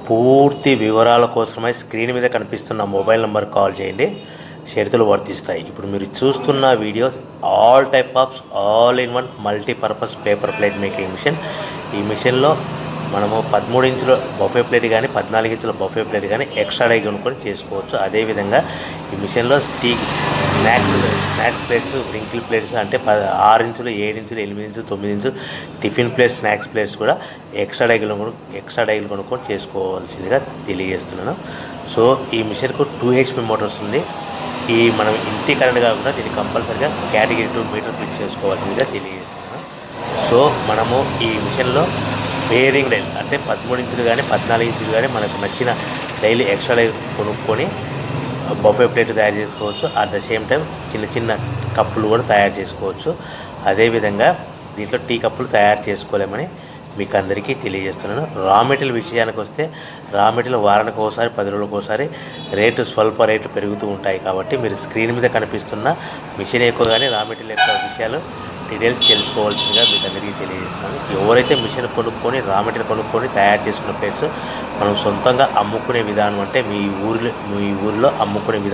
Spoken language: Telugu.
పూర్తి వివరాల కోసమై స్క్రీన్ మీద కనిపిస్తున్న మొబైల్ నెంబర్ కాల్ చేయండి. షరతులు వర్తిస్తాయి. ఇప్పుడు మీరు చూస్తున్న videos all type of all in one multipurpose paper plate making machine. ఈ మిషన్లో మనము 13 ఇంచుల బఫే ప్లేట్ కానీ 14 ఇంచుల బఫే ప్లేట్ కానీ ఎక్స్ట్రా డై కొనుక్కొని చేసుకోవచ్చు. అదేవిధంగా ఈ మిషన్లో స్నాక్స్ ప్లేట్స్, రింకిల్ ప్లేట్స్ అంటే 6 ఇంచులు, 7 ఇంచులు, 8 ఇంచులు, 9 ఇంచులు టిఫిన్ ప్లేట్స్, స్నాక్స్ ప్లేట్స్ కూడా ఎక్స్ట్రా డైలు కొనుక్కొని చేసుకోవాల్సిందిగా తెలియజేస్తున్నాను. సో ఈ మిషన్కు 2 HP మోటార్స్ ఉంది. మనం ఇంటి కరెంట్ కాకుండా దీన్ని కంపల్సరీగా కేటగిరీ 2 మీటర్ ఫిట్ చేసుకోవాల్సిందిగా తెలియజేస్తున్నాను. సో మనము ఈ మిషన్లో బేరింగ్ డైల్ అంటే 13 ఇంచులు కానీ 14 ఇంచులు కానీ మనకు నచ్చిన డైలీ ఎక్స్ట్రా డై కొనుక్కొని బఫే ప్లేట్ తయారు చేసుకోవచ్చు. అట్ ద సేమ్ టైం చిన్న చిన్న కప్పులు కూడా తయారు చేసుకోవచ్చు. అదేవిధంగా దీంట్లో టీ కప్పులు తయారు చేసుకోలేమని మీకు అందరికీ తెలియజేస్తున్నాను. రా మెటీరియల్ విషయానికి వస్తే రా మెటీరియల్ వారానికి ఒకసారి 10 రోజులకు ఒకసారి స్వల్ప రేట్లు పెరుగుతూ ఉంటాయి. కాబట్టి మీరు స్క్రీన్ మీద కనిపిస్తున్న మిషన్ ఎక్కువ కానీ రా మెటీరియల్ యొక్క విషయాలు డీటెయిల్స్ తెలుసుకోవాల్సిందిగా మీకు అందరికీ తెలియజేస్తున్నాను. ఎవరైతే మిషన్ కొనుక్కొని రా మెటీరియల్ కొనుక్కొని తయారు చేసుకున్న ప్లేట్స్ మనం సొంతంగా అమ్ముకునే విధానం అంటే మీ ఊరిలో అమ్ముకునే విధానం